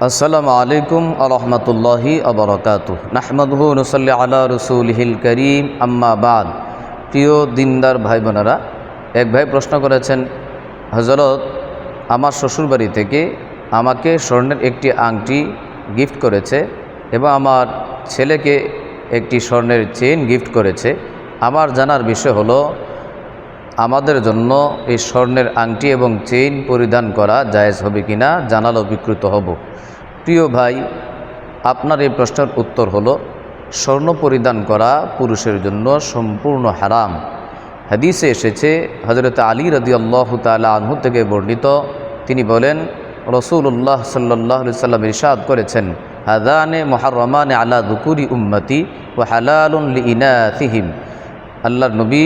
আসসালামু আলাইকুম ওয়া রাহমাতুল্লাহি ওয়া বারাকাতুহু নাহমাদুহু ওয়া নুসাল্লি আলা রাসূলিহিল কারীম আম্মা বাদ। প্রিয় দিনদার ভাই বোনেরা, এক ভাই প্রশ্ন করেছেন, হযরত আমার শ্বশুরবাড়ি থেকে আমাকে স্বর্ণের একটি আংটি গিফট করেছে এবং আমার ছেলেকে একটি স্বর্ণের চেইন গিফট করেছে। আমার জানার বিষয় হলো আমাদের জন্য এই স্বর্ণের আংটি এবং চেইন পরিধান করা জায়েজ হবে কিনা জানালে উপকৃত হব। প্রিয় ভাই, আপনার এই প্রশ্নের উত্তর হলো স্বর্ণ পরিধান করা পুরুষের জন্য সম্পূর্ণ হারাম। হাদিসে এসেছে, হযরত আলী রাদিয়াল্লাহু তাআলা আনহু থেকে বর্ণিত, তিনি বলেন, রাসূলুল্লাহ সাল্লাল্লাহু আলাইহি সাল্লাম ইরশাদ করেছেন, হাযানে মুহাররামানে আলা যুকুরি উম্মতি ওয়া হালালুন লিইনাথিহিম। আল্লাহর নবী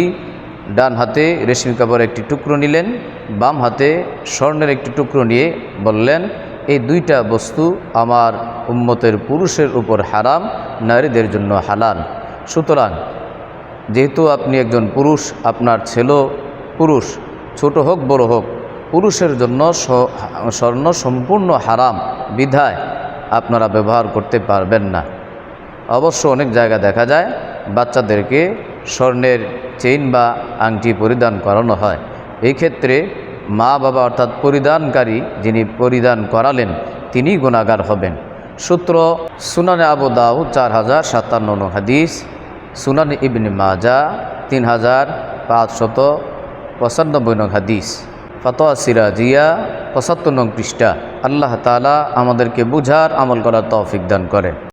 ডান হাতে রেশমি কাপড়ের একটি টুকরো নিলেন, বাম হাতে স্বর্ণের একটি টুকরো নিয়ে বললেন, এই দুইটা বস্তু আমার উম্মতের পুরুষের উপর হারাম, নারীদের জন্য হালাল। সুতরাং যেহেতু আপনি একজন পুরুষ, আপনার ছেলে পুরুষ, ছোট হোক বড় হোক, পুরুষের জন্য স্বর্ণ সম্পূর্ণ হারাম বিধায় আপনারা ব্যবহার করতে পারবেন না। অবশ্য অনেক জায়গা দেখা যায় বাচ্চাদেরকে স্বর্ণের চেইন বা আংটি পরিধান করানো হয়। এই ক্ষেত্রে মা বাবা অর্থাৎ পরিধানকারী যিনি পরিধান করালেন তিনি গুনাহগার হবেন। সূত্র সুনানে আবু দাউদ 4057 হাদিস, সুনানে ইবনে মাজাহ 3595 হাদিস, ফাতোয়া সিরাজিয়া 75 পৃষ্ঠা। আল্লাহ তাআলা আমাদেরকে বুঝার আমল করার তৌফিক দান করেন।